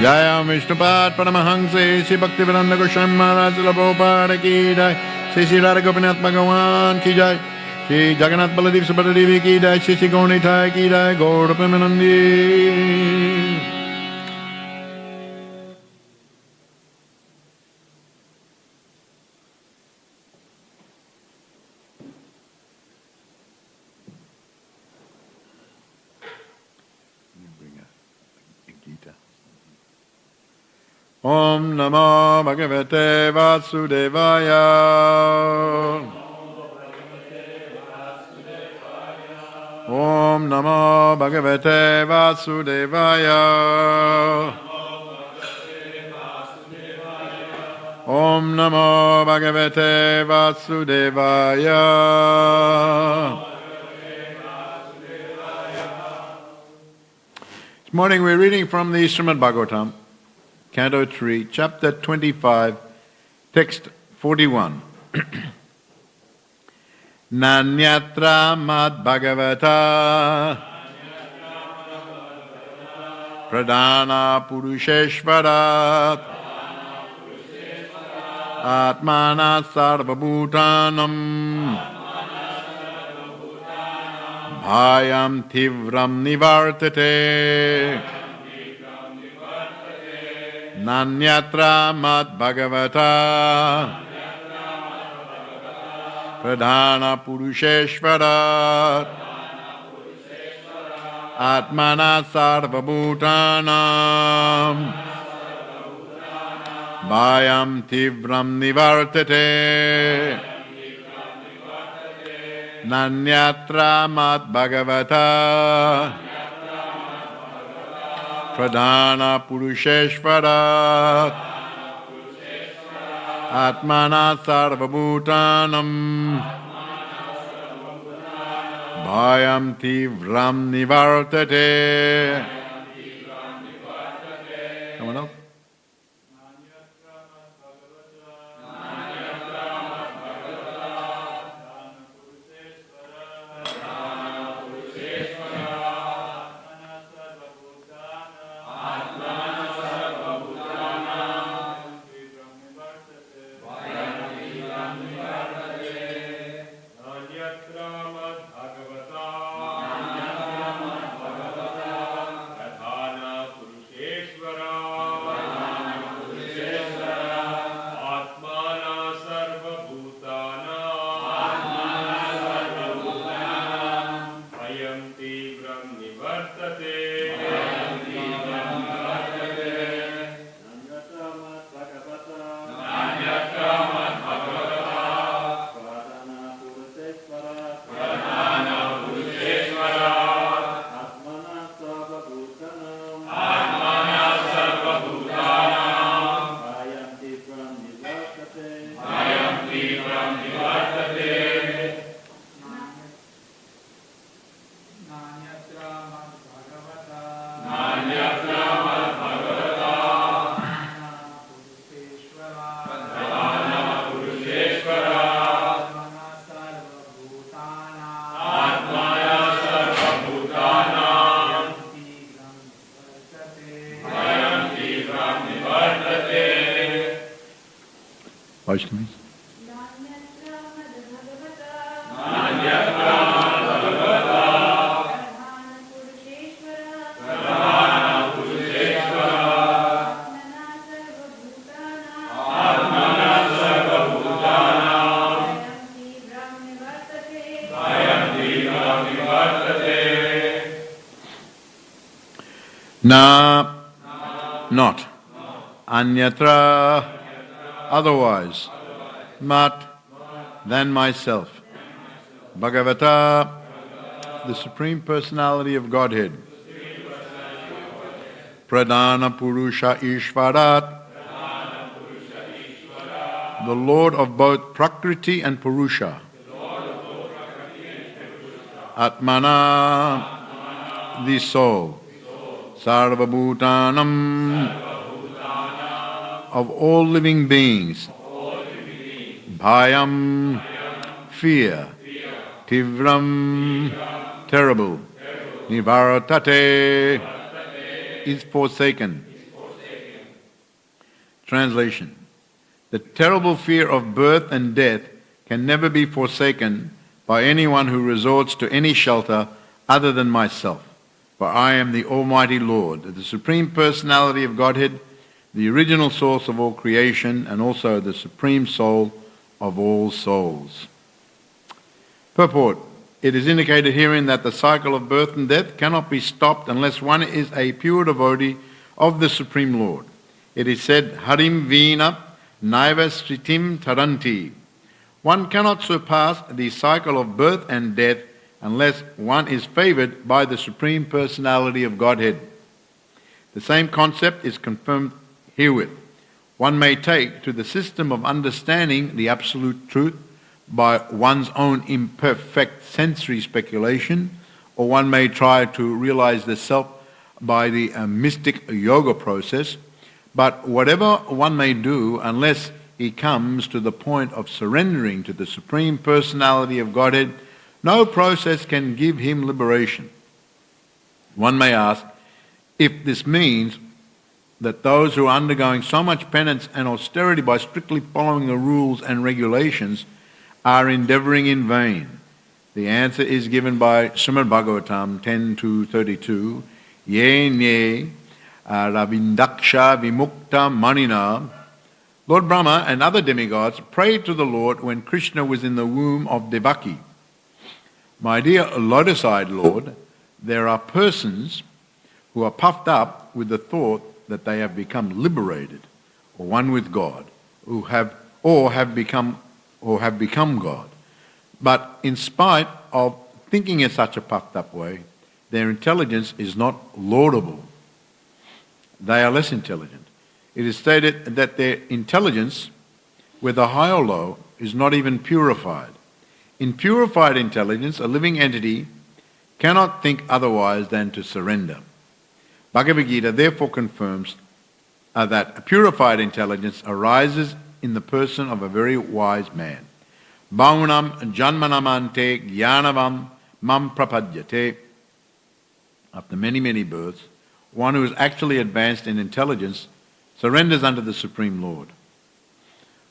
Jaya Vishnupad Paramahanse Sri Bhaktivedanta Goswami Maharaj Prabhupada ki jai. Sri Radha Gopinath Bhagavan ki jai. Sri Jagannath Baladev Subhadra Devi ki jai. Sri Gauranitai ki jai. Gaur Premanandi. Om Namo Bhagavate Vasudevaya. Om Namo Bhagavate Vasudevaya. Om Namo Bhagavate Vasudevaya. This morning we're reading from the Srimad Bhagavatam, Canto 3, Chapter 25, Text 41. Nanyatra mad bhagavata pradhana purusheshvarat atmana sarvabhutanam bhayam tivram nivartate. Nanyatra mad bhagavata pradhana purusheshvarat atmana sarvabhutanam bhayam tivram nivartate. Nanyatra mad bhagavata pradhana purusheshvarat atmana sarvabhutanam bhayam tivram nivartate. Someone else? Vaishnavis. Na, not. Anyatra, otherwise. Mat, than myself. Bhagavata, the Supreme Personality of Godhead. Pradhana Purusha Ishvarat, the Lord of both Prakriti and Purusha. Atmana, the soul. Sarvabhutanam, of all living beings. Bhayam, fear. Tivram, terrible. Nivartate, is forsaken. Translation. The terrible fear of birth and death can never be forsaken by anyone who resorts to any shelter other than myself. For I am the Almighty Lord, the Supreme Personality of Godhead, the original source of all creation, and also the Supreme Soul of all souls. Purport. It is indicated herein that the cycle of birth and death cannot be stopped unless one is a pure devotee of the Supreme Lord. It is said, Harim Vina Naiva Sritim Taranti. One cannot surpass the cycle of birth and death unless one is favored by the Supreme Personality of Godhead. The same concept is confirmed herewith. One may take to the system of understanding the absolute truth by one's own imperfect sensory speculation, or one may try to realize the self by the mystic yoga process. But whatever one may do, unless he comes to the point of surrendering to the Supreme Personality of Godhead, no process can give him liberation. One may ask if this means that those who are undergoing so much penance and austerity by strictly following the rules and regulations are endeavouring in vain. The answer is given by Srimad Bhagavatam 10:2-32. Ye nye ravindaksha vimukta manina. Lord Brahma and other demigods prayed to the Lord when Krishna was in the womb of Devaki. My dear lotus-eyed Lord, there are persons who are puffed up with the thought that they have become liberated or one with God, who have become God. But in spite of thinking in such a puffed up way, their intelligence is not laudable. They are less intelligent. It is stated that their intelligence, whether high or low, is not even purified. In purified intelligence, a living entity cannot think otherwise than to surrender. Bhagavad Gita therefore confirms that a purified intelligence arises in the person of a very wise man. Bhaunam janmanamante jnanavam mam prapadyate. After many, many births, one who is actually advanced in intelligence surrenders unto the Supreme Lord.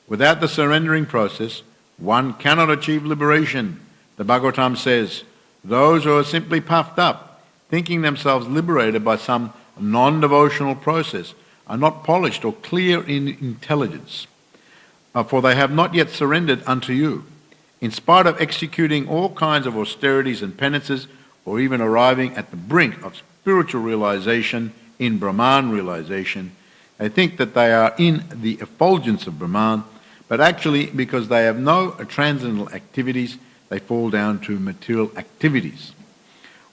Without the surrendering process, one cannot achieve liberation. The Bhagavatam says, those who are simply puffed up, thinking themselves liberated by some non-devotional process, are not polished or clear in intelligence, for they have not yet surrendered unto you. In spite of executing all kinds of austerities and penances, or even arriving at the brink of spiritual realization in Brahman realization, they think that they are in the effulgence of Brahman, but actually because they have no transcendental activities, they fall down to material activities.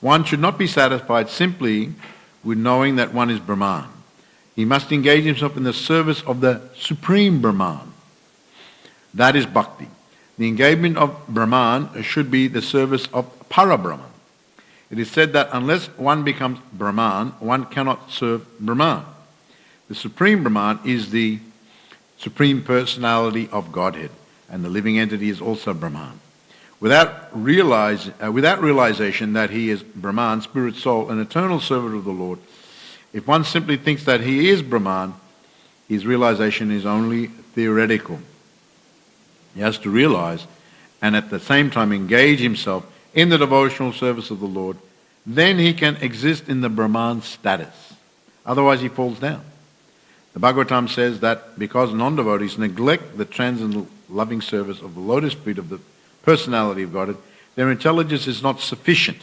One should not be satisfied simply with knowing that one is Brahman. He must engage himself in the service of the Supreme Brahman. That is bhakti. The engagement of Brahman should be the service of Para-Brahman. It is said that unless one becomes Brahman, one cannot serve Brahman. The Supreme Brahman is the Supreme Personality of Godhead, and the living entity is also Brahman. Without realization that he is Brahman, spirit, soul, an eternal servant of the Lord, if one simply thinks that he is Brahman, his realization is only theoretical. He has to realize and at the same time engage himself in the devotional service of the Lord. Then he can exist in the Brahman status. Otherwise he falls down. The Bhagavatam says that because non-devotees neglect the transcendental loving service of the lotus feet of the personality of Godhead, their intelligence is not sufficient,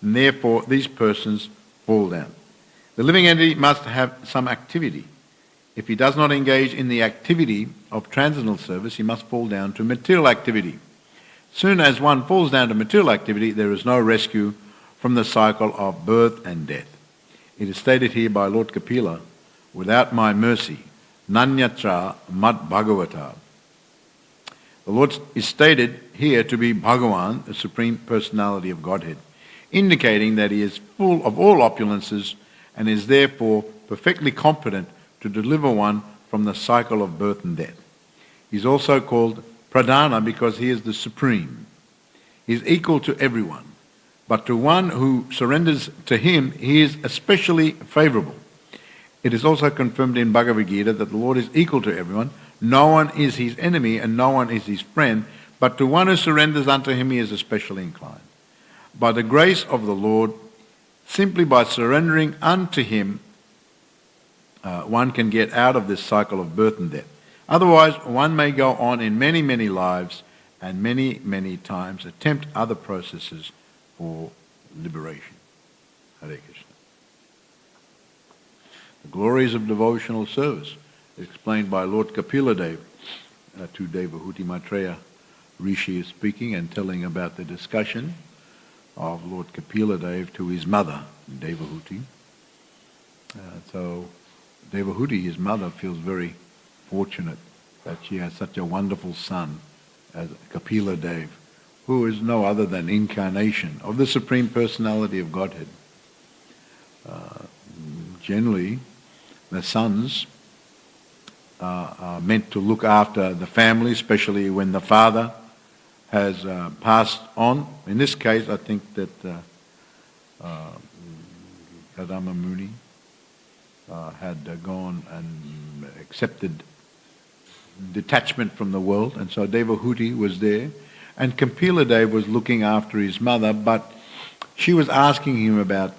and therefore these persons fall down. The living entity must have some activity. If he does not engage in the activity of transcendental service, he must fall down to material activity. Soon as one falls down to material activity, there is no rescue from the cycle of birth and death. It is stated here by Lord Kapila, without my mercy, nanyatra mad bhagavata. The Lord is stated here to be Bhagavan, the Supreme Personality of Godhead, indicating that he is full of all opulences and is therefore perfectly competent to deliver one from the cycle of birth and death. He is also called Pradhana because he is the Supreme. He is equal to everyone, but to one who surrenders to him, he is especially favorable. It is also confirmed in Bhagavad Gita that the Lord is equal to everyone. No one is his enemy and no one is his friend, but to one who surrenders unto him he is especially inclined. By the grace of the Lord, simply by surrendering unto him, one can get out of this cycle of birth and death. Otherwise, one may go on in many, many lives and many, many times attempt other processes for liberation. Hare Krishna. The glories of devotional service, explained by Lord Kapila Dev to Devahuti Maitreya. Rishi is speaking and telling about the discussion of Lord Kapila Dev to his mother, Devahuti. So Devahuti, his mother, feels very fortunate that she has such a wonderful son as Kapila Dev, who is no other than incarnation of the Supreme Personality of Godhead. Generally, the sons are meant to look after the family, especially when the father has passed on. In this case, I think that Kadama Muni had gone and accepted detachment from the world, and so Devahuti was there, and Kapila Dev was looking after his mother, but she was asking him about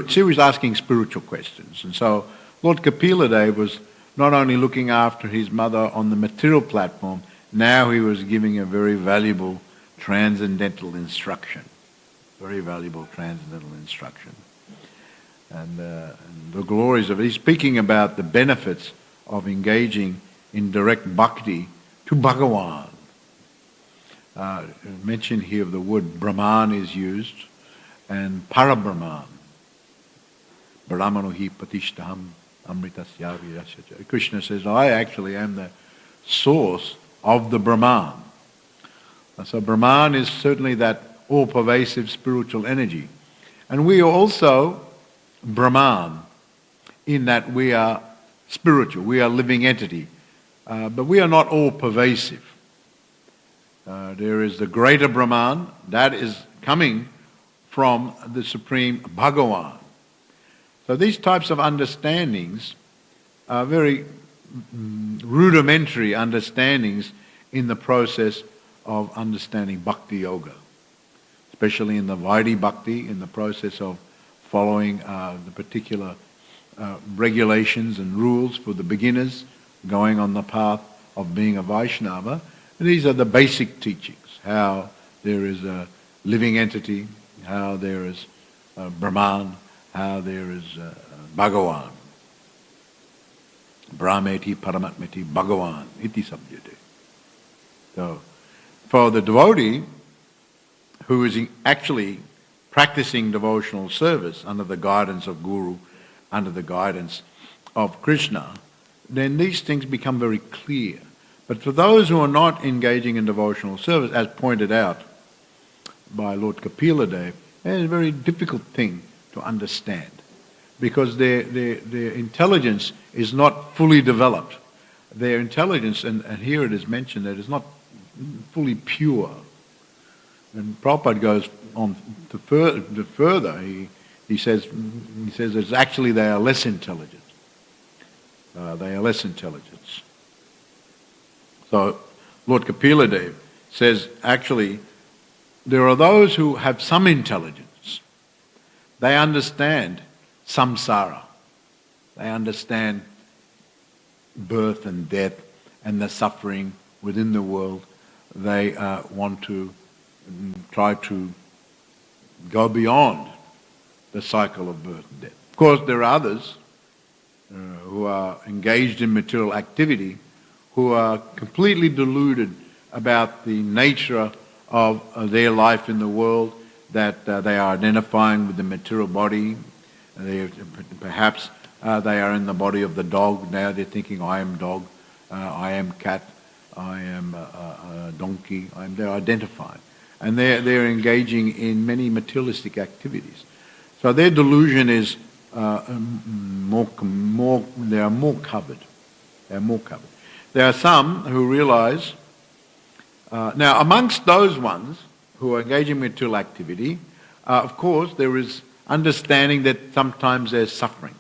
she was asking spiritual questions, and so Lord Kapila Dev was not only looking after his mother on the material platform, now he was giving a very valuable transcendental instruction. Very valuable transcendental instruction. And the glories of it. He's speaking about the benefits of engaging in direct bhakti to Bhagavan. Mention here of the word Brahman is used, and Parabrahman. Brahmano hi patishtaham amritasya virasya. Krishna says, I actually am the source of the Brahman. And so Brahman is certainly that all-pervasive spiritual energy. And we are also Brahman in that we are spiritual, we are living entity. But we are not all-pervasive. There is the greater Brahman, that is coming from the Supreme Bhagavan. So these types of understandings are very rudimentary understandings in the process of understanding Bhakti Yoga, especially in the Vaidhi Bhakti, in the process of following the particular regulations and rules for the beginners going on the path of being a Vaishnava. And these are the basic teachings, how there is a living entity, how there is Brahman, how there is Bhagavan. Brahmeti Paramatmeti Bhagavan iti sabdyate. So, for the devotee who is actually practicing devotional service under the guidance of Guru, under the guidance of Krishna, then these things become very clear. But for those who are not engaging in devotional service, as pointed out by Lord Kapila Dev, it is a very difficult thing to understand, because their intelligence is not fully developed. Their intelligence, and here it is mentioned, that it is not fully pure. And Prabhupada goes on to further. He says it's actually they are less intelligent. They are less intelligent. So Lord Kapila Dev says actually there are those who have some intelligence. They understand samsara. They understand birth and death and the suffering within the world. They want to try to go beyond the cycle of birth and death. Of course, there are others who are engaged in material activity who are completely deluded about the nature of their life in the world, that they are identifying with the material body. Perhaps they are in the body of the dog. Now they're thinking, I am dog, I am cat, I am a donkey. They're identifying. And they're engaging in many materialistic activities. So their delusion is they are more covered. They are more covered. There are some who realize, now amongst those ones who are engaging in material activity, of course there is understanding that sometimes there's suffering.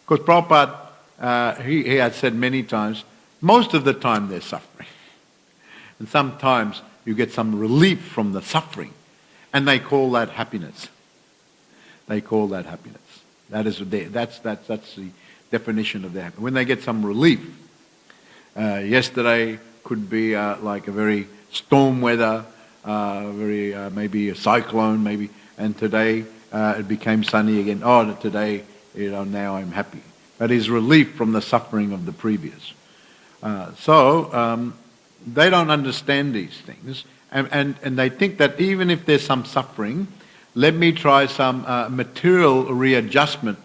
Because Prabhupada, he had said many times, most of the time there's suffering. And sometimes you get some relief from the suffering. And they call that happiness. They call that happiness. That's the definition of their happiness. When they get some relief. Yesterday could be like a very storm weather, maybe a cyclone, maybe. And today it became sunny again. Oh, today, now I'm happy. That is relief from the suffering of the previous. So they don't understand these things. And they think that even if there's some suffering, let me try some material readjustment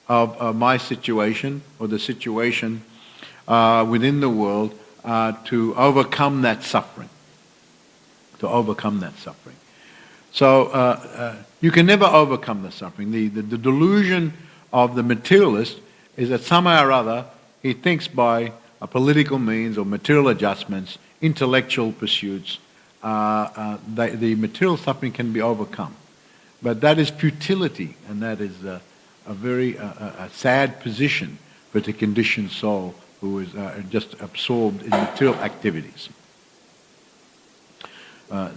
of my situation or the situation within the world to overcome that suffering. To overcome that suffering. So you can never overcome the suffering. The delusion of the materialist is that somehow or other he thinks by political means or material adjustments, intellectual pursuits, the material suffering can be overcome. But that is futility, and that is a very sad position for the conditioned soul who is just absorbed in material activities.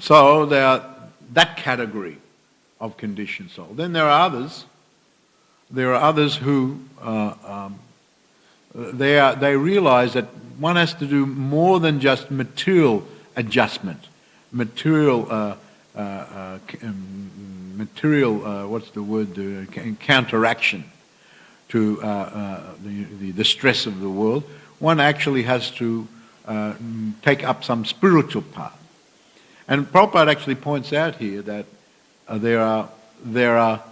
So there are that category of conditioned soul. Then there are others. There are others who they realize that one has to do more than just material adjustment, material counteraction to the stress of the world. One actually has to take up some spiritual path. And Prabhupada actually points out here that there are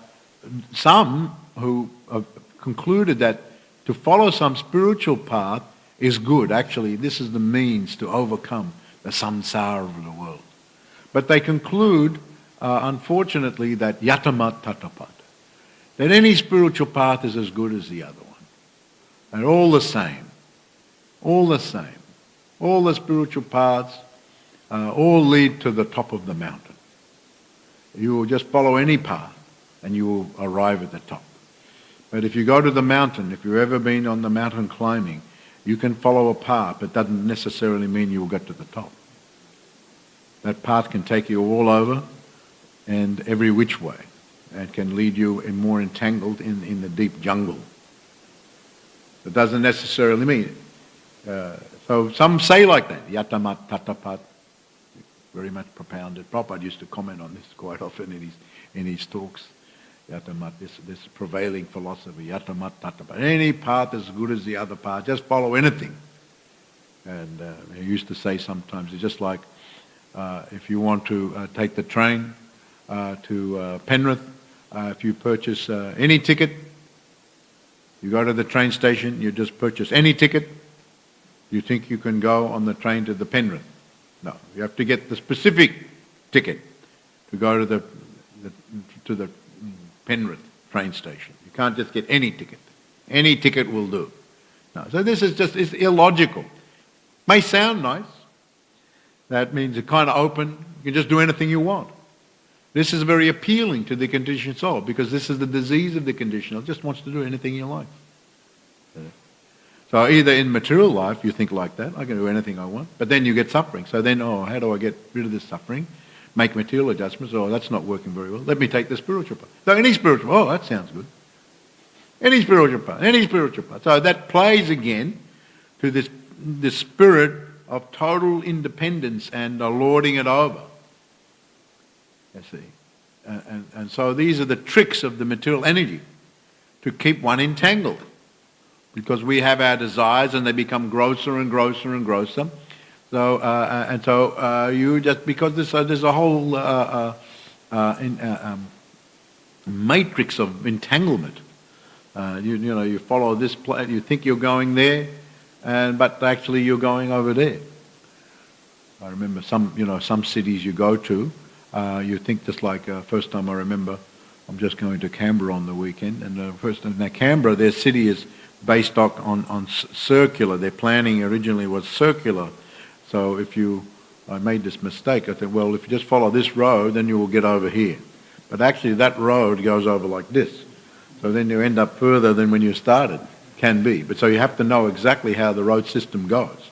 some who have concluded that to follow some spiritual path is good. Actually, this is the means to overcome the samsara of the world. But they conclude, unfortunately, that yatamat tatapat, that any spiritual path is as good as the other one. They're all the same. All the same. All the spiritual paths all lead to the top of the mountain. You will just follow any path and you will arrive at the top. But if you go to the mountain, if you've ever been on the mountain climbing, you can follow a path, but doesn't necessarily mean you will get to the top. That path can take you all over and every which way, and can lead you in more entangled in the deep jungle. It doesn't necessarily mean it. So some say like that, yatamat tatapat, very much propounded. Prabhupada used to comment on this quite often in his talks. Yatamat, this prevailing philosophy, yatamat tatapat. Any path is as good as the other path, just follow anything. And he used to say sometimes, it's just like if you want to take the train to Penrith, if you purchase any ticket, you go to the train station, you just purchase any ticket, you think you can go on the train to the Penrith. No, you have to get the specific ticket to go to the Penrith train station. You can't just get any ticket. Any ticket will do. No, so this is just, it's illogical. May sound nice. That means it's kind of open. You can just do anything you want. This is very appealing to the conditioned soul because this is the disease of the conditioned soul. It just wants to do anything you like. So either in material life you think like that, I can do anything I want, but then you get suffering. So then, how do I get rid of this suffering? Make material adjustments. Oh, that's not working very well. Let me take the spiritual path. So any spiritual path, that sounds good. Any spiritual path. So that plays again to this spirit of total independence and lording it over. You see. And so these are the tricks of the material energy to keep one entangled. Because we have our desires and they become grosser and grosser and grosser. So you just, because there's a whole matrix of entanglement. You follow this plan, you think you're going there, but actually you're going over there. I remember some cities you go to, you think just like first time I remember, I'm just going to Canberra on the weekend, and first in Canberra, their city is based on circular. Their planning originally was circular. So I made this mistake. I thought, well, if you just follow this road, then you will get over here. But actually that road goes over like this. So then you end up further than when you started. can be. But so you have to know exactly how the road system goes.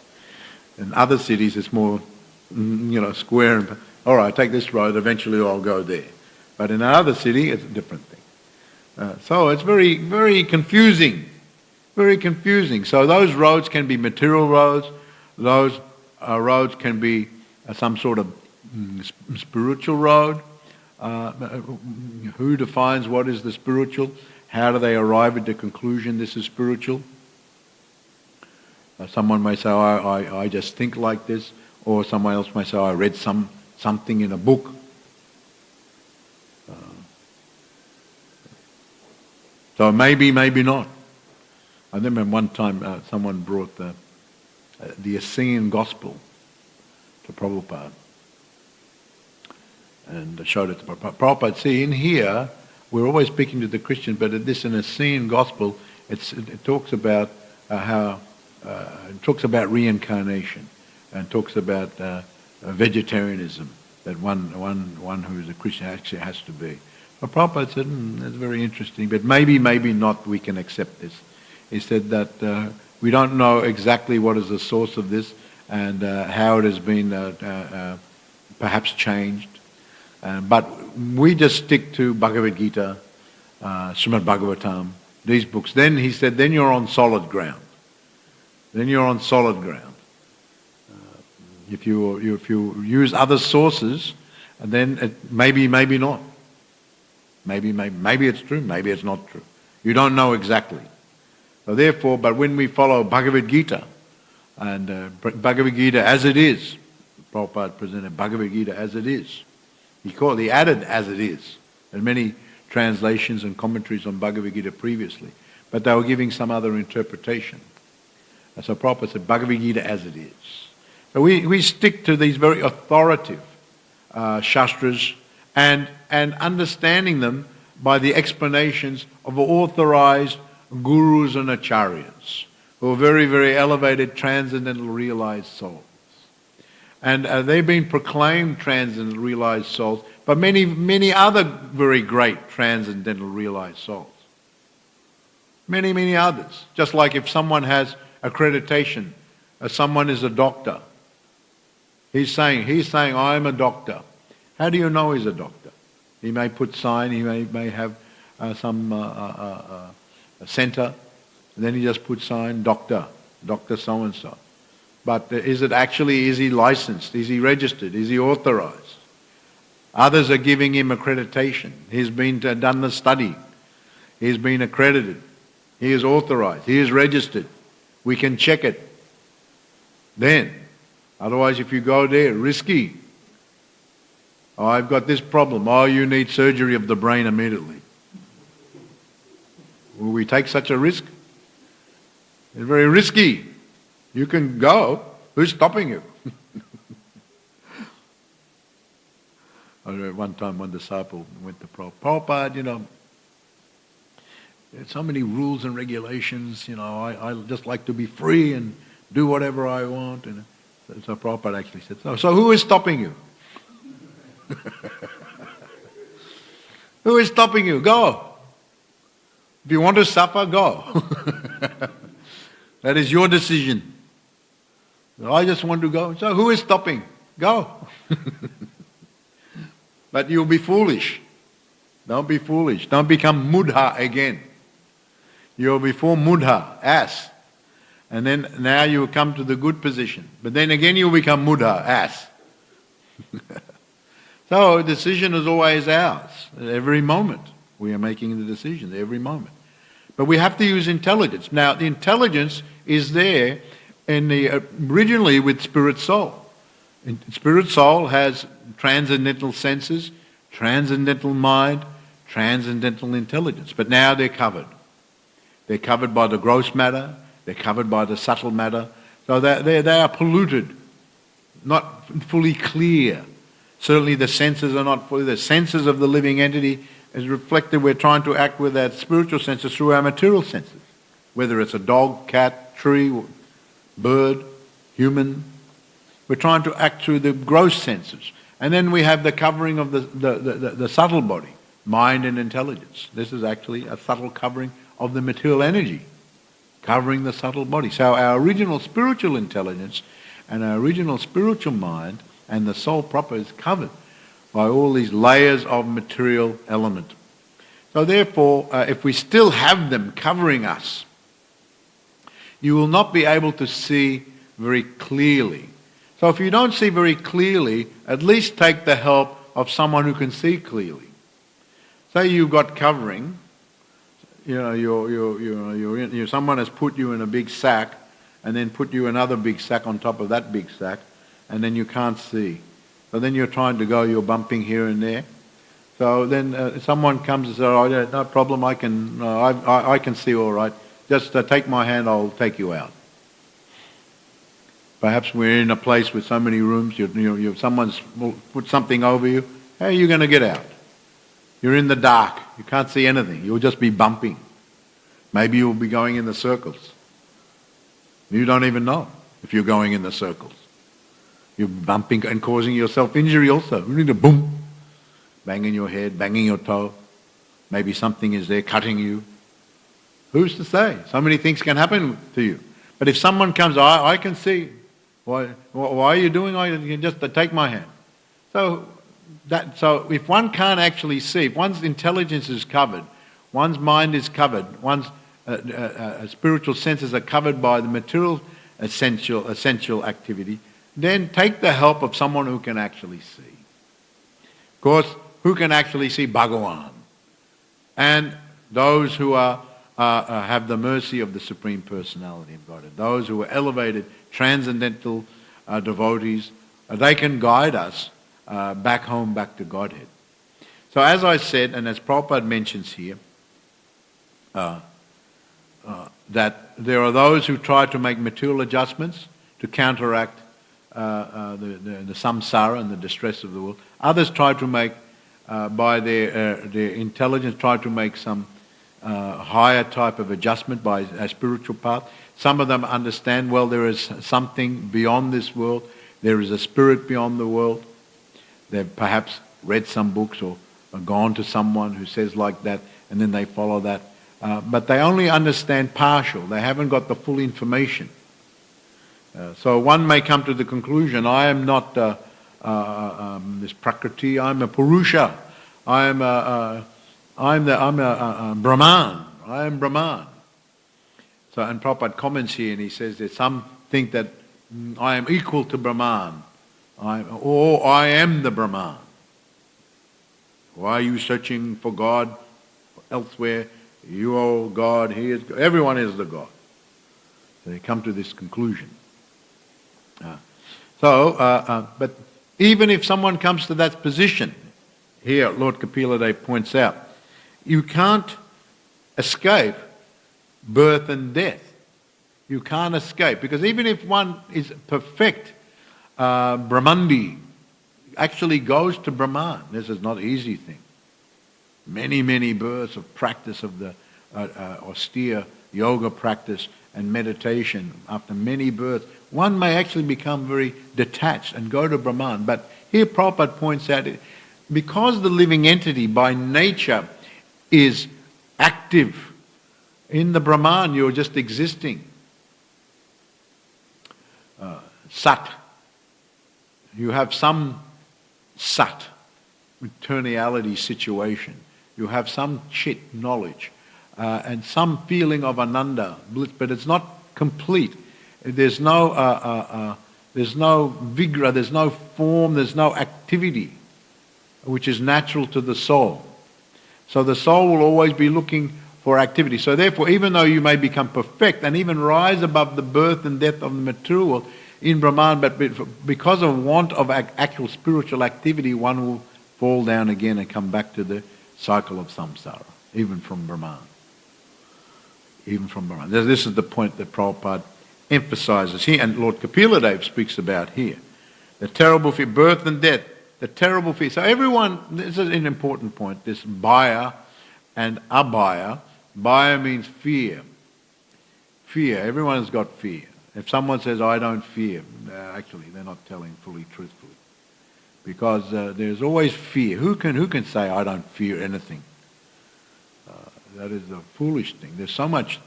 In other cities, it's more, square. And, all right, take this road, eventually I'll go there. But in another city, it's a different thing. So it's very, very confusing. Very confusing. So those roads can be material roads. Those roads can be some sort of spiritual road. Who defines what is the spiritual? How do they arrive at the conclusion this is spiritual? Someone may say, I just think like this, or someone else may say, I read something in a book. So maybe, maybe not. I remember one time someone brought the Essenean Gospel to Prabhupada and showed it to Prabhupada. Prabhupada, see, in here, we're always speaking to the Christians, but in this Essenean Gospel, it talks about it talks about reincarnation and talks about vegetarianism, that one who is a Christian actually has to be. But Prabhupada said, that's very interesting, but maybe, maybe not we can accept this. He said that we don't know exactly what is the source of this and how it has been perhaps changed. But we just stick to Bhagavad Gita, Srimad Bhagavatam, these books. Then he said, then you're on solid ground. Then you're on solid ground. If you use other sources, then maybe, maybe not. Maybe it's true, maybe it's not true. You don't know exactly. So therefore, but when we follow Bhagavad Gita, and Bhagavad Gita as it is, Prabhupada presented Bhagavad Gita as it is. He added as it is. There are many translations and commentaries on Bhagavad Gita previously, but they were giving some other interpretation. And so Prabhupada said Bhagavad Gita as it is. So we stick to these very authoritative shastras and understanding them by the explanations of authorized gurus and acharyas who are very, very elevated, transcendental, realized souls. And they've been proclaimed transcendental, realized souls, but many, many other very great transcendental, realized souls. Many, many others. Just like if someone has accreditation, someone is a doctor. He's saying, I'm a doctor. How do you know he's a doctor? He may put sign, he may have some center, and then he just puts sign, Doctor so-and-so. But is he licensed? Is he registered? Is he authorized? Others are giving him accreditation. He's been done the study. He's been accredited. He is authorized. He is registered. We can check it. Then, otherwise if you go there, risky. Oh, I've got this problem. Oh, you need surgery of the brain immediately. Will we take such a risk? It's very risky. You can go. Who's stopping you? I remember one time one disciple went to Prabhupada, there's so many rules and regulations, I just like to be free and do whatever I want. And so Prabhupada actually said, so who is stopping you? Who is stopping you? Go. If you want to suffer, go. That is your decision. I just want to go. So who is stopping? Go. But you'll be foolish. Don't be foolish. Don't become mudha again. You'll be full mudha, ass. And then now you will come to the good position. But then again you'll become mudha, ass. So a decision is always ours. At every moment we are making the decision, every moment. But we have to use intelligence. Now the intelligence is there originally with spirit soul. Spirit soul has transcendental senses, transcendental mind, transcendental intelligence. But now they're covered. They're covered by the gross matter, they're covered by the subtle matter. So they are polluted, not fully clear. Certainly the senses are not fully. The senses of the living entity is reflected. We're trying to act with that spiritual senses through our material senses. Whether it's a dog, cat, tree, bird, human. We're trying to act through the gross senses. And then we have the covering of the subtle body, mind and intelligence. This is actually a subtle covering of the material energy. covering the subtle body. So our original spiritual intelligence and our original spiritual mind and the soul proper is covered by all these layers of material element. So therefore, if we still have them covering us, you will not be able to see very clearly. So if you don't see very clearly, at least take the help of someone who can see clearly. Say you've got covering, someone has put you in a big sack and then put you another big sack on top of that big sack, and then you can't see. So then you're trying to go, you're bumping here and there. So then someone comes and says, "Oh, yeah, no problem, I can see all right. Just take my hand, I'll take you out." Perhaps we're in a place with so many rooms, someone's put something over you. How are you going to get out? You're in the dark. You can't see anything. You'll just be bumping. Maybe you'll be going in the circles. You don't even know if you're going in the circles. You're bumping and causing yourself injury also. You need to boom, banging your head, banging your toe. Maybe something is there cutting you. Who's to say? So many things can happen to you. But if someone comes, I can see. Why are you doing? You can just take my hand. So if one can't actually see, if one's intelligence is covered, one's mind is covered, one's spiritual senses are covered by the material essential activity, then take the help of someone who can actually see. Of course, who can actually see? Bhagavan. And those who have the mercy of the Supreme Personality of Godhead, those who are elevated, transcendental devotees, they can guide us back home, back to Godhead. So as I said, and as Prabhupada mentions here, that there are those who try to make material adjustments to counteract the samsara and the distress of the world. Others try to make, by their intelligence, try to make some higher type of adjustment by a spiritual path. Some of them understand, well, there is something beyond this world. There is a spirit beyond the world. They've perhaps read some books or gone to someone who says like that, and then they follow that. But they only understand partial. They haven't got the full information. So one may come to the conclusion, I am not this Prakriti, I'm a Purusha. I'm a Brahman. I am Brahman. So, and Prabhupada comments here and he says that some think that I am equal to Brahman, or I am the Brahman. Why are you searching for God elsewhere? You are God, he is God. Everyone is the God. So they come to this conclusion. But even if someone comes to that position, here Lord Kapila Dev points out, you can't escape birth and death. You can't escape. Because even if one is perfect Brahmandi, actually goes to Brahman, this is not an easy thing. Many, many births of practice of the austere yoga practice and meditation, after many births, one may actually become very detached and go to Brahman. But here Prabhupada points out, because the living entity by nature is active, in the Brahman you're just existing. Sat. You have some sat, eternality situation. You have some chit, knowledge, and some feeling of ananda, bliss, but it's not complete. There's no vigra, there's no form, there's no activity, which is natural to the soul. So the soul will always be looking for activity. So therefore, even though you may become perfect and even rise above the birth and death of the material world in Brahman, but because of want of actual spiritual activity, one will fall down again and come back to the cycle of samsara, even from Brahman. Even from Brahman. This is the point that Prabhupada emphasizes here, and Lord Kapila Dev speaks about here. The terrible fear, birth and death, the terrible fear. So everyone, this is an important point, this bhaya and abhaya. Bhaya means fear. Fear, everyone has got fear. If someone says, I don't fear, actually they're not telling fully truthfully. Because there's always fear. Who can say, I don't fear anything? That is a foolish thing. There's so much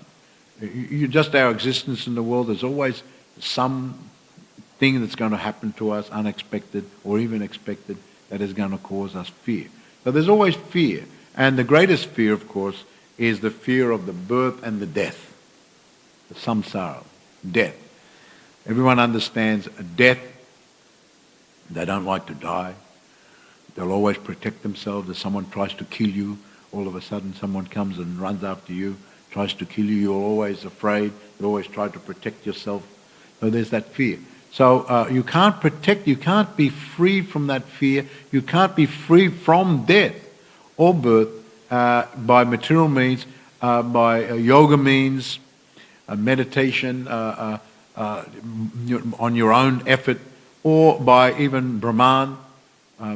Just our existence in the world, there's always some thing that's going to happen to us, unexpected or even expected, that is going to cause us fear. So there's always fear. And the greatest fear, of course, is the fear of the birth and the death. The samsara, death. Everyone understands death. They don't like to die. They'll always protect themselves. If someone tries to kill you, all of a sudden someone comes and runs after you, tries to kill you, you're always afraid. You always try to protect yourself. So there's that fear. So you can't be free from that fear. You can't be free from death or birth by material means, by yoga means, meditation, on your own effort, or by even Brahman,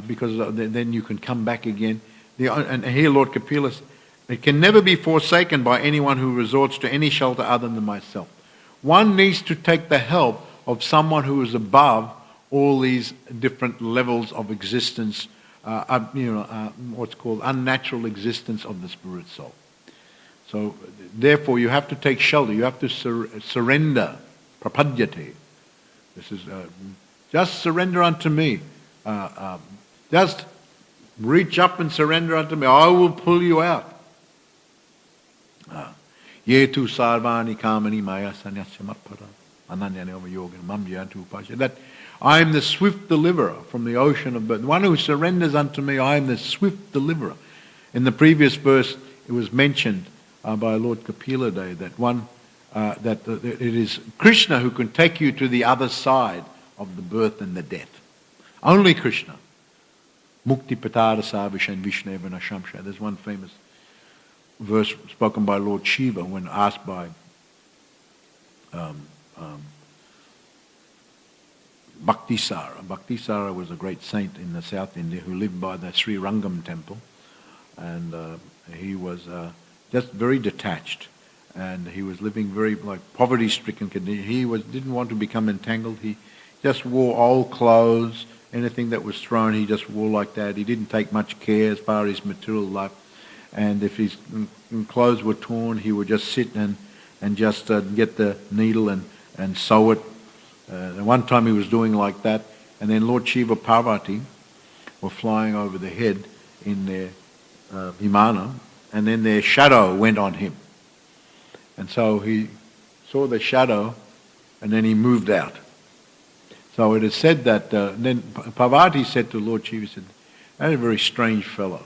because then you can come back again. And here Lord Kapila says, it can never be forsaken by anyone who resorts to any shelter other than myself. One needs to take the help of someone who is above all these different levels of existence, what's called unnatural existence of the spirit soul. So therefore you have to take shelter, you have to surrender, prapadyate. This is, just surrender unto me. Just reach up and surrender unto me. I will pull you out. Yetu sarvani kamani maya sanyasamarpara ananyana yoga mam yantu upasya. That I am the swift deliverer from the ocean of birth. The one who surrenders unto me, I am the swift deliverer. In the previous verse, it was mentioned by Lord Kapila Day that it is Krishna who can take you to the other side of the birth and the death. Only Krishna. Mukti patara savishan vishneva nashamsha. There's one famous verse spoken by Lord Shiva when asked by Bhaktisara. Bhaktisara was a great saint in the South India who lived by the Sri Rangam temple, and he was just very detached, and he was living very poverty-stricken condition. He didn't want to become entangled. He just wore old clothes. Anything that was thrown, he just wore like that. He didn't take much care as far as his material life. And if his clothes were torn, he would just sit and just get the needle and sew it. One time he was doing like that, and then Lord Shiva Parvati were flying over the head in their Vimana, and then their shadow went on him. And so he saw the shadow, and then he moved out. So it is said that, then Parvati said to Lord Shiva, said, "That's a very strange fellow,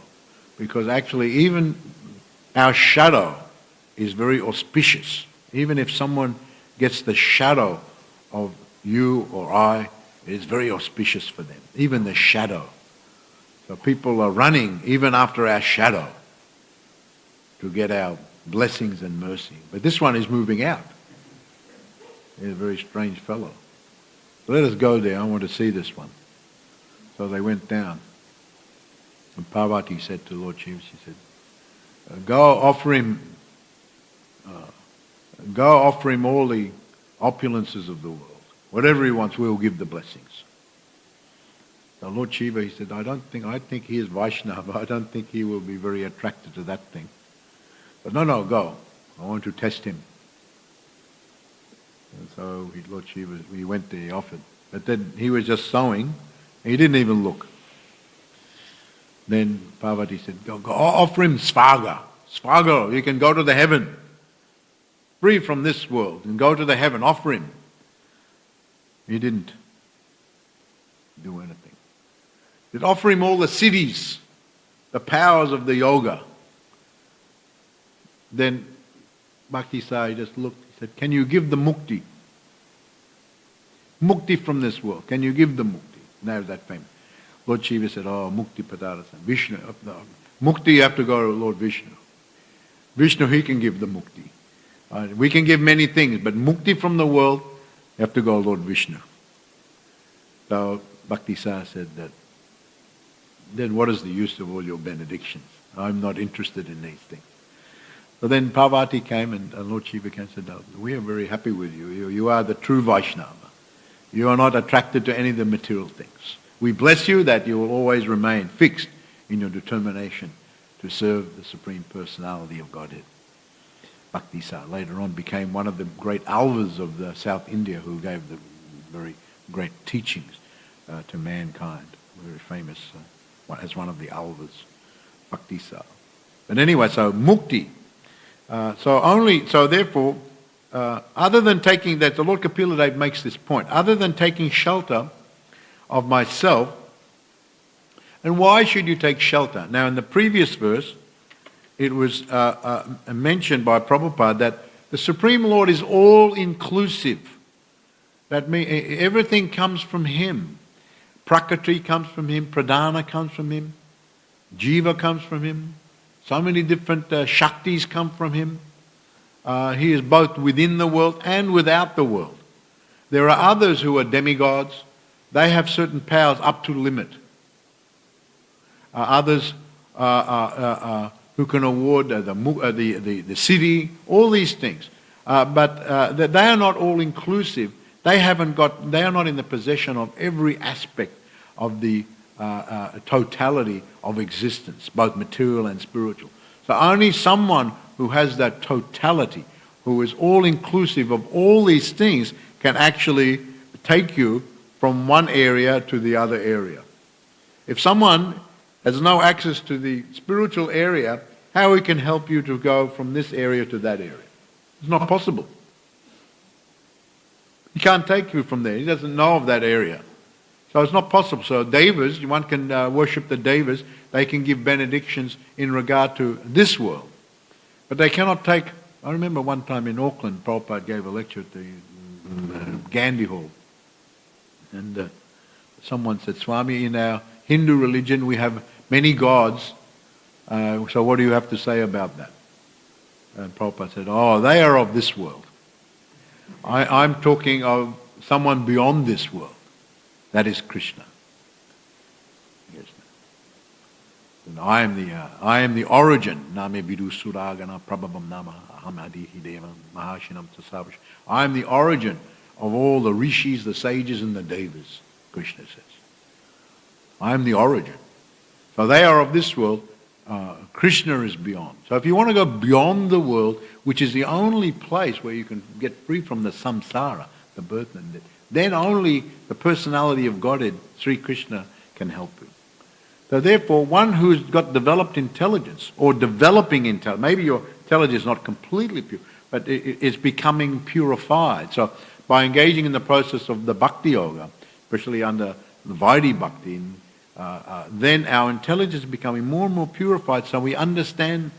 because actually even our shadow is very auspicious. Even if someone gets the shadow of you or I, it is very auspicious for them, even the shadow. So people are running even after our shadow to get our blessings and mercy. But this one is moving out. He's a very strange fellow. Let us go there. I want to see this one." So they went down. And Parvati said to Lord Shiva, she said, go offer him all the opulences of the world. Whatever he wants, we'll give the blessings. So Lord Shiva, he said, I think he is Vaishnava. I don't think he will be very attracted to that thing. But no, go. I want to test him. And so Lord Shiva, he went there, he offered. But then he was just sewing. He didn't even look. Then Parvati said, go offer him Svaga. Svaga, you can go to the heaven. Free from this world and go to the heaven. Offer him. He didn't do anything. He'd offer him all the siddhis, the powers of the yoga. Then Bhakti Sai just looked, he said, can you give the mukti? Mukti from this world. Can you give the mukti? Now that famous. Lord Shiva said, mukti padarasan. Vishnu. Mukti, you have to go to Lord Vishnu. Vishnu, he can give the mukti. We can give many things, but mukti from the world, you have to go to Lord Vishnu. So Bhakti Sai said that, then what is the use of all your benedictions? I'm not interested in these things. So then Parvati came and Lord Shiva came and said, no, we are very happy with you. You are the true Vaishnava. You are not attracted to any of the material things. We bless you that you will always remain fixed in your determination to serve the Supreme Personality of Godhead. Bhaktisar. Later on became one of the great alvas of the South India who gave the very great teachings to mankind. Very famous as one of the alvas, Bhaktisar. But anyway, so mukti. So therefore, other than taking that, the Lord Kapila Dev makes this point, other than taking shelter of myself, and why should you take shelter? Now in the previous verse, it was mentioned by Prabhupada that the Supreme Lord is all-inclusive. That means everything comes from Him. Prakriti comes from Him, Pradhana comes from Him, Jiva comes from Him, so many different Shaktis come from Him. He is both within the world and without the world. There are others who are demigods. They have certain powers up to the limit. Others who can award the city, all these things. But they are not all inclusive. They are not in the possession of every aspect of the totality of existence, both material and spiritual. So only someone who has that totality, who is all inclusive of all these things, can actually take you from one area to the other area. If someone has no access to the spiritual area, how he can help you to go from this area to that area? It's not possible. He can't take you from there. He doesn't know of that area. So it's not possible. So devas, one can worship the devas. They can give benedictions in regard to this world. But they cannot take... I remember one time in Auckland, Prabhupada gave a lecture at the Gandhi Hall. And someone said, Swami, in our Hindu religion we have many gods. So what do you have to say about that? And Prabhupada said, oh, they are of this world. I'm talking of someone beyond this world. That is Krishna. Yes. And I am the origin. Name Vidu Suragana Prabhabam Nama Ahmadihi Devam Mahashinam Tasavish. I am the origin of all the rishis, the sages, and the devas, Krishna says. I am the origin. So they are of this world. Krishna is beyond. So if you want to go beyond the world, which is the only place where you can get free from the samsara, the birth and death, then only the personality of Godhead, Sri Krishna, can help you. So therefore, one who's got developed intelligence, or developing intelligence, maybe your intelligence is not completely pure, but it's becoming purified. So by engaging in the process of the bhakti yoga, especially under the Vaidhi bhakti, then our intelligence is becoming more and more purified, so we understand,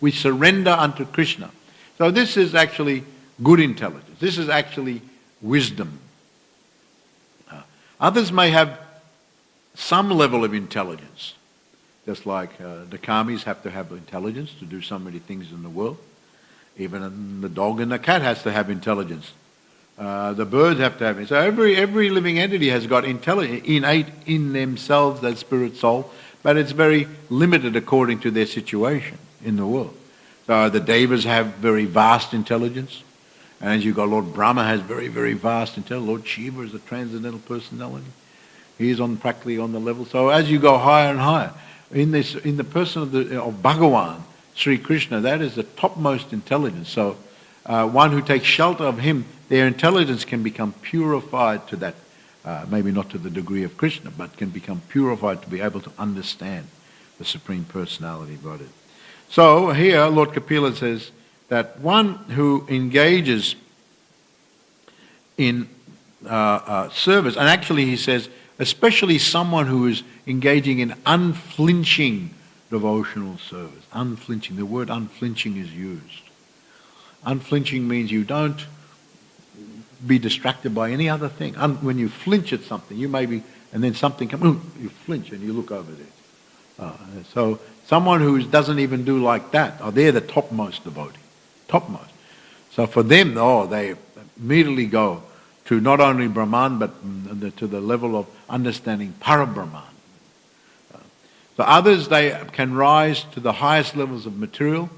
we surrender unto Krishna. So this is actually good intelligence. This is actually wisdom. Others may have some level of intelligence, just like the karmis have to have intelligence to do so many things in the world. Even the dog and the cat has to have intelligence. The birds have to have it. So every living entity has got intelligence innate in themselves, that spirit soul, but it's very limited according to their situation in the world. So the devas have very vast intelligence, and as you've got Lord Brahma has very, very vast intelligence. Lord Shiva is a transcendental personality. He is practically on the level. So as you go higher and higher, in the person of Bhagavan, Sri Krishna, that is the topmost intelligence. So one who takes shelter of him, their intelligence can become purified to that, maybe not to the degree of Krishna, but can become purified to be able to understand the Supreme Personality of Godhead. So here, Lord Kapila says that one who engages in service, and actually he says, especially someone who is engaging in unflinching devotional service. Unflinching, the word unflinching is used. Unflinching means you don't be distracted by any other thing. When you flinch at something, you may be, and then something comes, you flinch and you look over there. So someone who doesn't even do like that, they're the topmost devotee. Topmost. So for them, they immediately go to not only Brahman, but to the level of understanding Parabrahman. So others, they can rise to the highest levels of material.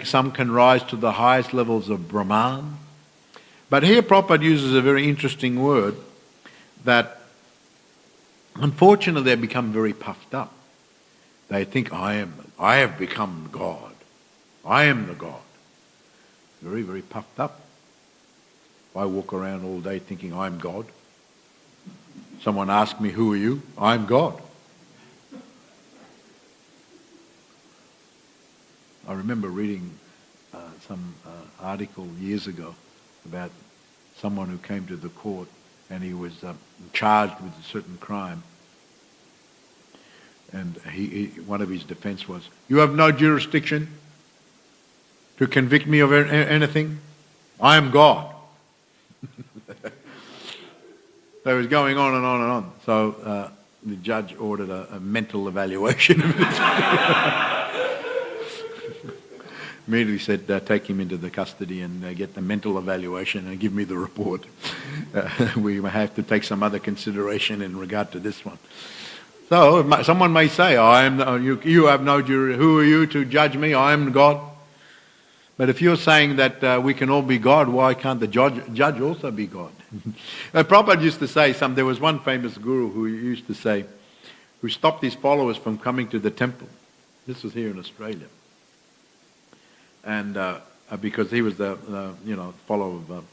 Some can rise to the highest levels of Brahman. But here Prabhupada uses a very interesting word that unfortunately they become very puffed up. They think, I have become God. I am the God. Very, very puffed up. I walk around all day thinking I'm God. Someone asks me, who are you? I'm God. I remember reading some article years ago about someone who came to the court and he was charged with a certain crime. And one of his defense was, you have no jurisdiction to convict me of anything. I am God. So it was going on and on and on. So the judge ordered a mental evaluation of it. Immediately said, take him into the custody and get the mental evaluation and give me the report. We have to take some other consideration in regard to this one. So someone may say, you have no jury. Who are you to judge me? I am God. But if you're saying that we can all be God, why can't the judge also be God? Prabhupada used to say, there was one famous guru who used to say, who stopped his followers from coming to the temple. This was here in Australia. And because he was the follower of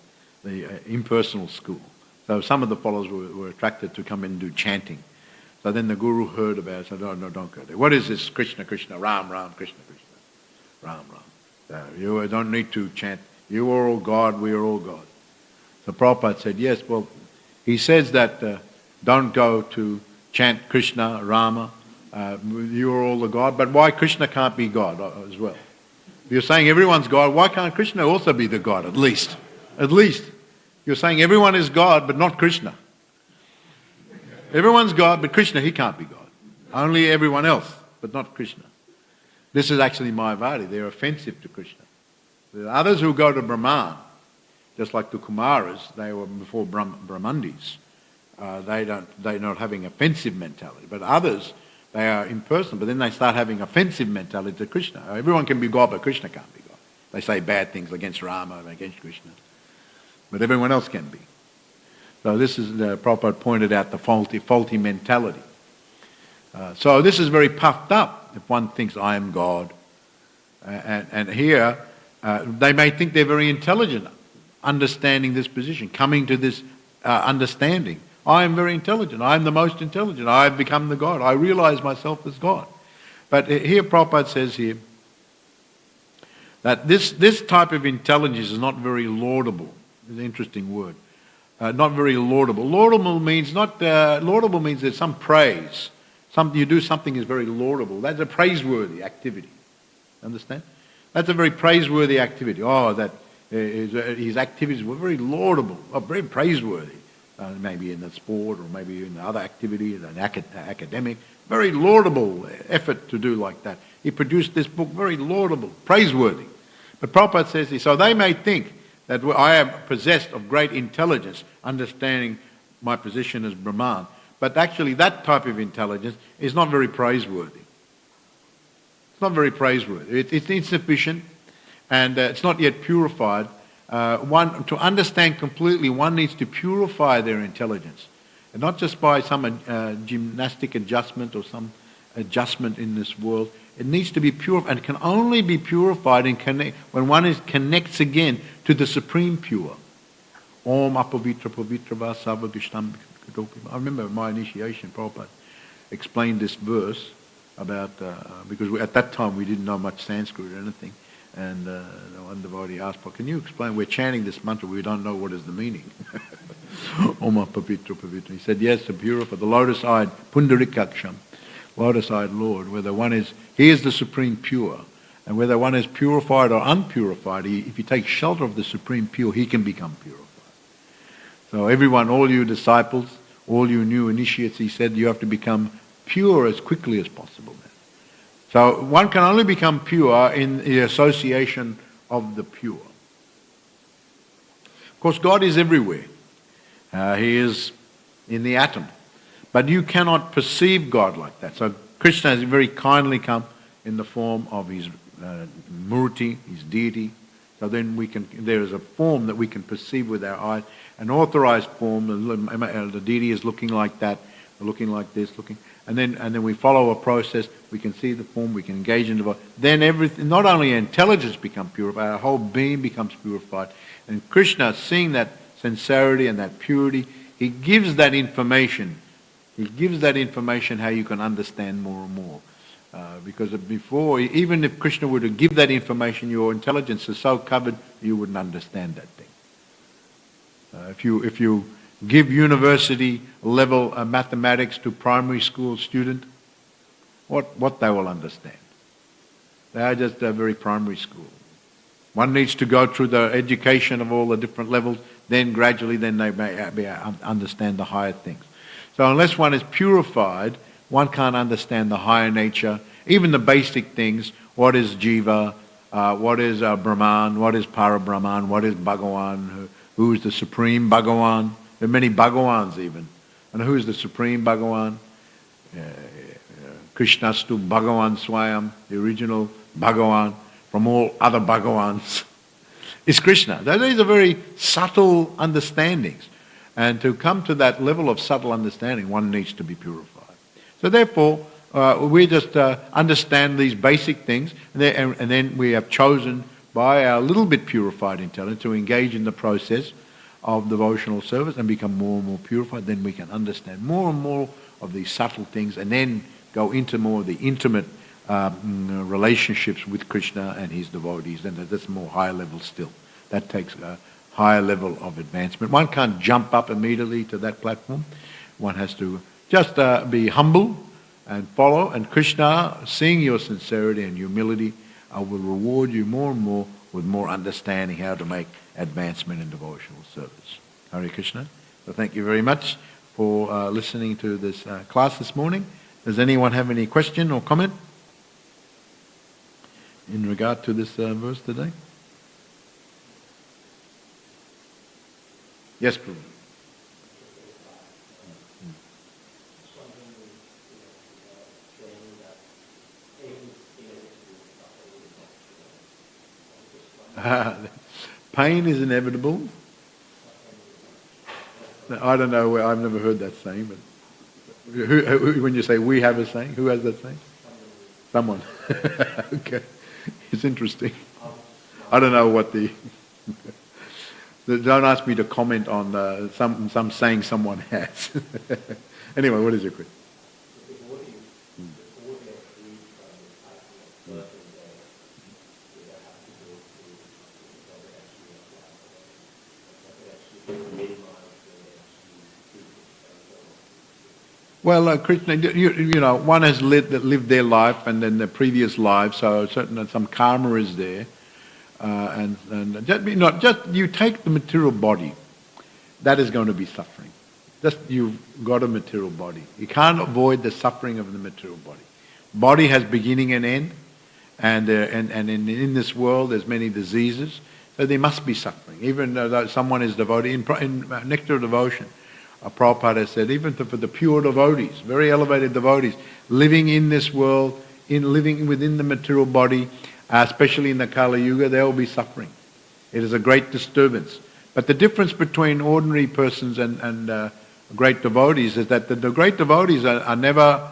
the impersonal school. So some of the followers were attracted to come and do chanting. So then the guru heard about it, said, no, don't go there. What is this? Krishna, Krishna, Ram, Ram, Krishna, Krishna, Ram, Ram. So you don't need to chant. You are all God, we are all God. So Prabhupada said, yes, well, he says that don't go to chant Krishna, Rama, you are all the God, but why Krishna can't be God as well? If you're saying everyone's God, why can't Krishna also be the God, at least? At least. You're saying everyone is God, but not Krishna. Everyone's God, but Krishna, he can't be God. Only everyone else, but not Krishna. This is actually Mayavadi. They're offensive to Krishna. There are others who go to Brahman, just like the Kumaras, they were before Brahmandis. They're not having offensive mentality. But others, they are impersonal, but then they start having offensive mentality to Krishna. Everyone can be God, but Krishna can't be God. They say bad things against Rama and against Krishna. But everyone else can be. So this is, Prabhupada pointed out the faulty mentality. So this is very puffed up if one thinks, I am God. And here, they may think they're very intelligent, understanding this position, coming to this understanding. I am very intelligent. I am the most intelligent. I have become the God. I realize myself as God. But here Prabhupada says here that this type of intelligence is not very laudable. It's an interesting word. Not very laudable. Laudable means there's some praise. You do something is very laudable. That's a praiseworthy activity. Understand? That's a very praiseworthy activity. His activities were very laudable, very praiseworthy. Maybe in the sport or maybe in the other activity, an academic. Very laudable effort to do like that. He produced this book, very laudable, praiseworthy. But Prabhupada says this, so they may think that I am possessed of great intelligence, understanding my position as Brahman. But actually that type of intelligence is not very praiseworthy. It's not very praiseworthy. It's insufficient and it's not yet purified. To understand completely, one needs to purify their intelligence. And not just by some gymnastic adjustment or some adjustment in this world. It needs to be pure and can only be purified when one connects again to the Supreme Pure. Om apavitra pavitra va sarva gishtam. I remember my initiation, Prabhupada explained this verse about, because at that time we didn't know much Sanskrit or anything, and one devotee asked, can you explain, we're chanting this mantra, we don't know what is the meaning. Om apavitra pavitra. He said, yes, to purify, the lotus-eyed pundarikaksham, lotus-eyed Lord, whether one is, he is the Supreme Pure, and whether one is purified or unpurified, if he takes shelter of the Supreme Pure, he can become purified. So everyone, all you disciples, all you new initiates, he said, you have to become pure as quickly as possible. So one can only become pure in the association of the pure. Of course, God is everywhere. He is in the atom. But you cannot perceive God like that. So Krishna has very kindly come in the form of his murti, his deity. So then there is a form that we can perceive with our eyes. An authorized form, the deity is looking like that. looking like this, and then we follow a process. We can see the form. We can engage in the. Then everything, not only intelligence becomes purified, our whole being becomes purified. And Krishna, seeing that sincerity and that purity, he gives that information. He gives that information how you can understand more and more. Because before, even if Krishna were to give that information, your intelligence is so covered, you wouldn't understand that thing. If you give university level mathematics to primary school student, what they will understand? They are just very primary school. One needs to go through the education of all the different levels, then gradually then they may understand the higher things. So unless one is purified, one can't understand the higher nature, even the basic things. What is Jiva? What is Brahman? What is Para-Brahman? What is Bhagawan? Who is the Supreme Bhagawan? There are many Bhagawans even. And who is the Supreme Bhagawan? Krishnastu Bhagawan Swayam, the original Bhagawan from all other Bhagawans, is Krishna. These are very subtle understandings. And to come to that level of subtle understanding, one needs to be purified. So therefore, we just understand these basic things, and then we have chosen by our little bit purified intelligence to engage in the process of devotional service and become more and more purified. Then we can understand more and more of these subtle things, and then go into more of the intimate relationships with Krishna and his devotees. And that's more higher level still. That takes a higher level of advancement. One can't jump up immediately to that platform. One has to just be humble and follow. And Krishna, seeing your sincerity and humility, will reward you more and more with more understanding how to make advancement in devotional service. Hare Krishna. So thank you very much for listening to this class this morning. Does anyone have any question or comment in regard to this verse today? Yes, Prabhu. Pain is inevitable. I don't know, I've never heard that saying, but when you say we have a saying, who has that saying? Someone. Okay. It's interesting. I don't know what the... Don't ask me to comment on some saying someone has. Anyway, what is your question? Well, Krishna, you know, one has lived their life and then the previous life, so certain some karma is there. And just you take the material body, that is going to be suffering. Just you've got a material body. You can't avoid the suffering of the material body. Body has beginning and end, and in this world there's many diseases, so there must be suffering. Even though someone is devotee, in Nectar of Devotion, Prabhupada said, even for the pure devotees, very elevated devotees, living in this world, living within the material body, especially in the Kali Yuga, they will be suffering. It is a great disturbance. But the difference between ordinary persons and great devotees is that the great devotees are never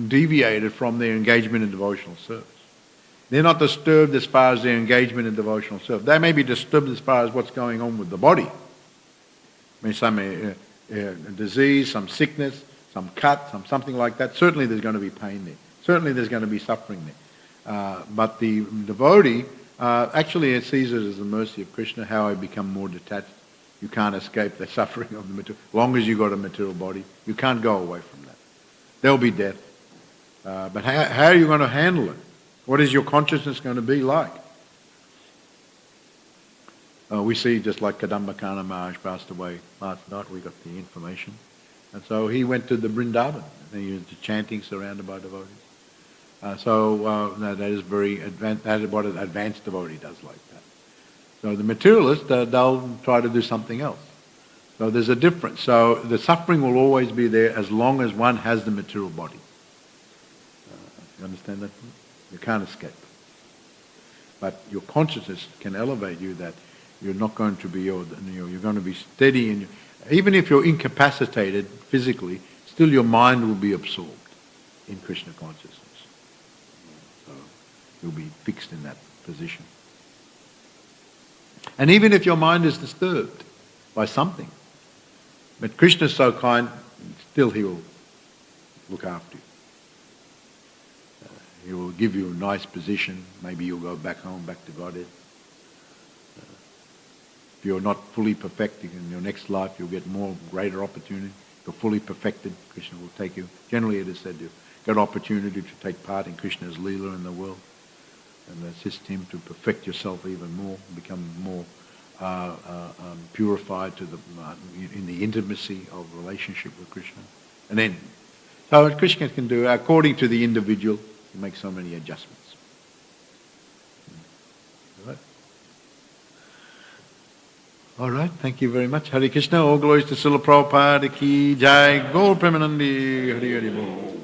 deviated from their engagement in devotional service. They're not disturbed as far as their engagement in devotional service. They may be disturbed as far as what's going on with the body. I mean, some disease, some sickness, some cut, something like that. Certainly there's going to be pain there. Certainly there's going to be suffering there. But the devotee actually sees it as the mercy of Krishna, how I become more detached. You can't escape the suffering of the material. As long as you've got a material body, you can't go away from that. There'll be death. But how are you going to handle it? What is your consciousness going to be like? We see just like Kadambakana Maharaj passed away last night, we got the information. And so he went to the Vrindavan and he was chanting surrounded by devotees. That is very advanced. That is what an advanced devotee does like that. So the materialist, they'll try to do something else. So there's a difference. So the suffering will always be there as long as one has the material body. You understand that? You can't escape. But your consciousness can elevate you that you're not going to be, you're going to be steady. Even if you're incapacitated physically, still your mind will be absorbed in Krishna consciousness. So you'll be fixed in that position. And even if your mind is disturbed by something, but Krishna is so kind, still he will look after you. He will give you a nice position. Maybe you'll go back home, back to Godhead. If you're not fully perfected in your next life, you'll get more greater opportunity. If you're fully perfected, Krishna will take you. Generally it is said you get opportunity to take part in Krishna's Leela in the world and assist him to perfect yourself even more, become more purified to in the intimacy of relationship with Krishna. And then, so what Krishna can do, according to the individual, he makes so many adjustments. All right, thank you very much. Hare Krishna, all glories to Srila Prabhupada ki jai, Gaur Premanandi, Hari Hari Bol.